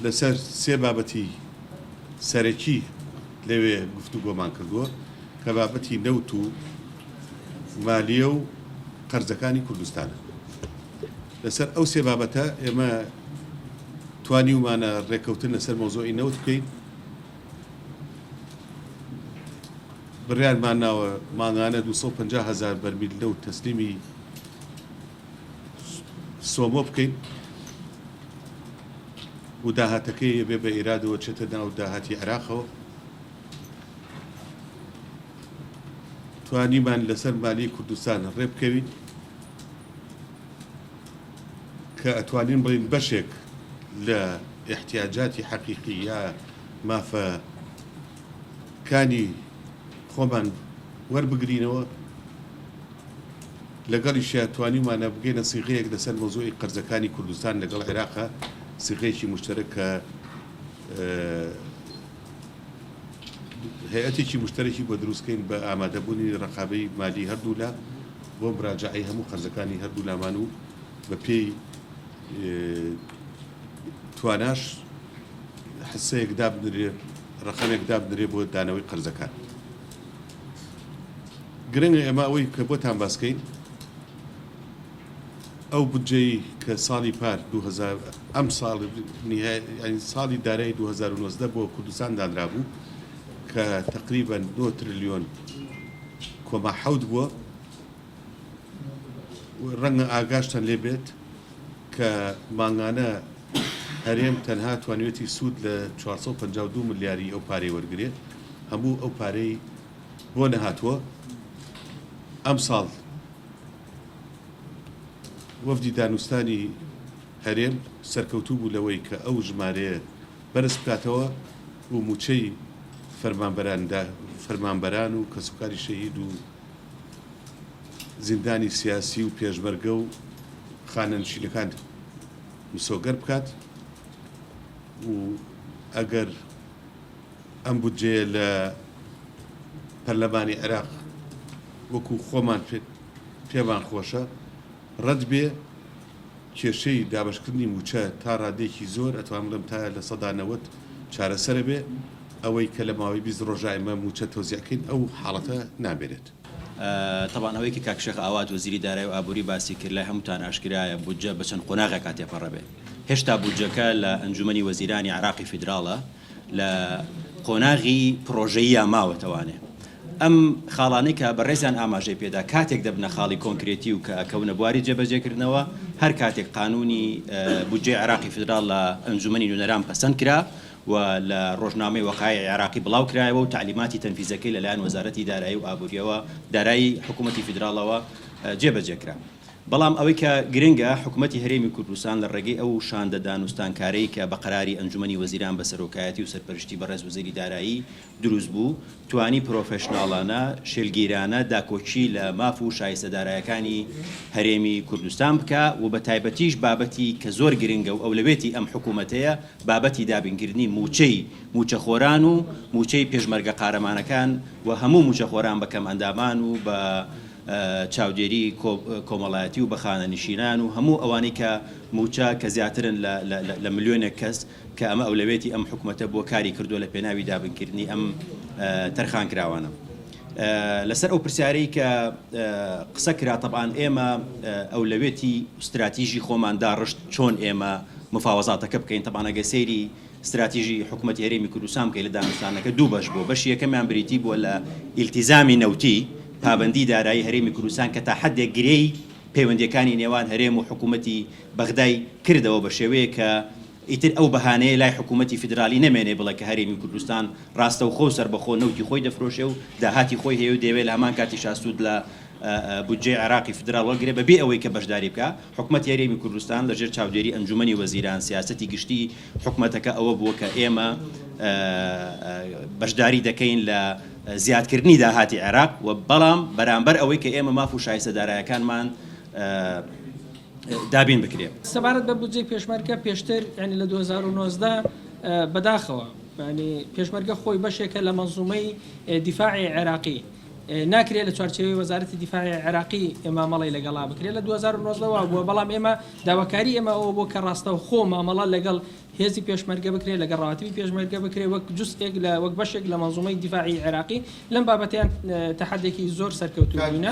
لەسەر سێ بابەتی سەرەکی لەوێ گفتوگۆمان کردووە کە بابەتی نەوت و مالیە و قەرزەکانی کوردستانە. لەسەر ئەو سێ بابەتە ئێمە توانیومانە ڕێکەوتن لەسەر مۆزۆی نەوت بکەین. بڕیارمان ناوە مانگانە 250,000 بەرمیل نەوت تەسلیمی سۆمۆ بکەین و داهاتەکەی بێ بە ئێرادەوە چێتە ناو داهاتی عێراقەوە. توانیمان لەسەر مالی کوردستان ڕێ بکەوین کە ئەتوانین بڵین بەشێک لە احتیاجاتی حەقیقی یا مافەکانی خۆمان وەربگرینەوە، لەگەڵیشیان توانیمانە بگەینە سیغەیەک لەسەر مۆزۆی قەرزەکانی کوردستان لەگەڵ عێراقە، سیغەیەکی مشتەرەک کە هەیەتێکی مشتەرەکی بۆ دروستکەین بە ئامادەبوونی ڕقابەی مالی هەردوو لا بۆ مراجعەی هەموو قەرزەکانی هەردوو لامان و بە پێی تواناش حسەیەک دابنرێ، ڕقەمێک دابنرێ بۆ دانەوەی قەرزەکان. گرنگە ئێمە ئەوەی کە بۆتان باسکەین ئەو بودجەی کە ساڵی پار 2000 ئەم ساڵ ساڵی دارایی 2019 بۆ کوردستان دانرا بوو کە تقریباً 2 تریلیۆن کۆما حەوت بووە. ڕەنگە ئاگاشتان لێ بێت کە مانگانە هەرێم تەنها توانوێتی سوود لە 452 ملیاری ئەو پارەی وەرگێت. هەموو ئەو پارەی بۆ نەهاتووە. ئەم ساڵ وەفدی دانوستانی هەرێم سەرکەوتوو بوو لەوەی کە ئەو ژمارەیە بەرز بکاتەوە و موچەی فەرمانبەران و کەسوکاری شەهید و زیندانی سیاسی و پێشمەرگە و خانەنشینەکان مسۆگەر بکات و ئەگەر ئەم بودجەیە لە پەرلەمانی عێراق وەکو خۆمان پێمان خۆشە ڕەت بێ، کێشەی دابشکردنی موچە تا ڕادێکی زۆر ئەتوان بڵێم تا لە 90 چارەسەرە بێ، ئەوەی کە لە ماوەی 20 ڕۆژە ئێمە موچە تۆزیعکەین ئەو حاڵەتە نابێت. طبعا ئەوەی کە کاک شێخ ئاوات وەزیری دارایی و ئابووری باسی کرد لای هەمووتان ئاشکرایە بودجە بە چەند قۆناغێکا تێپەڕە بێ. هێشتا بودجەکە لە ئەنجومەنی وەزیرانی عێراقی فیدراڵە لە قۆناغی پرۆژەیە ماوەتەوانێ. ئەم خاڵانەی کە بەڕێزیان ئاماژەی پێدا کاتێک دەبنە خاڵی کۆنکرێتی و کە ئەکەونە بواری جێبەجێکردنەوە، هەر کاتێک قانونی بودجێ عێراقی فیدراڵ لە ئەنجومەنی نوێنەران پەسەند کرا و لە ڕۆژنامەی وەقایعی عێراقی بڵاو کرایەوە و تعلیماتی تەنفیزەکەی لەلایەن وەزارەتی دارایی و ئابووریەوە دارایی حکوومەتی فیدراڵەوە جێبەجێکرا. بەڵام ئەوەی کە گرنگە حکوومەتی هەرێمی کوردستان لە ڕێگەی ئەو شاندە دانوستانکارەی کە بە قەراری ئەنجومەنی وەزیران بە سەرۆکایەتی و سەرپەرشتی بەڕێز وەزیری دارایی دروست بوو، توانی پرۆفێشناڵانە شێلگیرانە داکۆچی لە ماف و شایستەدارایەکانی هەرێمی کوردستان بکە و بە تایبەتیش بابەتی کە زۆر گرنگە و ئەولەوێتی ئەم حکوومەتەیە بابەتی دابینکردنی موچەخۆران و موچەی پێشمەرگە قارەمانەکان و هەموو موچەخۆران بەکەم ئەندامان و بە چاودێری کۆمەڵایەتی و بە خانەنشینان و هەموو ئەوانەی کە موچە کە زیاترن لە ملیۆنێک کەس کە ئەمە ئەولەوێتی ئەم حکوومەتە بۆ کاری کردووە لە پێناوی دابنکردنی ئەم تەرخانکراوانە. لەسەر ئەو پرسیارەی کە قسە کرا طبعاً ئێمە ئەولەوێتی استراتیژی خۆمان داڕشت چۆن ئێمە مفاوەزاتەکە بکەین. طبعاً ئەگە سەیری استراتیژی حکوومەتی هەرێمی کوردستان بکەین لە دانوستانەکە دوو بەش بوو. بەشی یەکەمیان بریتی بووە لە ئیلتیزامی نەوتی، پابندی دارایی هەرێمی کوردستان کە تا حدێک گرەی پەیوەندیەکانی نێوان هەرێم و حکوومەتی بەغدای کردەوە بە شێوەیە کە ئیتر ئەو بەهانەیە لای حکوومەتی فیدرالی نەمێنێ بڵێ کە هەرێمی کوردستان ڕاستە و خۆ سەربەخۆ نەوتی خۆی دەفرۆشێ و داهاتی خۆی هەیە و دەوێت لە هەمان کاتی شاسوود لە بودجێ عێراقی فیدراڵ وەرگرێ بەبێ ئەوەی کە بەشداری بکە. حکوومەتی هەرێمی کوردستان لەژێر چاودێری ئەنجومەنی وەزیران سیاسەتی گشتی حکوومەتەکە ئەوە بووە کە ئێمە بەشداری دەکەین لە زیادکردنی داهاتی عێراق و بەڵام بەرامبەر ئەوەی کە ئێمە ماف و شایستەدارایەکانمان دابین بکرێت. سەبارەت بە بودجەی پێشمەرگە پێشتر ینی لە 2019 بەداخەوە ینی پێشمەرگە خۆی بەشێکە لە مەنزومەی دیفاعی عێراقی ناکرێت لە چوارچێوەی وەزارەتی دیفاعی عێراقی ئێمە ماڵی لەگەڵا بکرێت لە 2019 بووە. بەڵام ئێمە داواکاری ئێمە ئەوە بۆ کە ڕاستە و خۆ مامەڵە لەگەڵ هێزی پێشمەرگە بکرێت لەگەڵ ڕاتبی پێشمەرگە بکرێت وەک جوستێک لە وەک بەشێک لە مەنزومەی دیفاعی عێراقی لەم بابەتیان تەحەدێکی زۆر سەرکەوتوو بووینە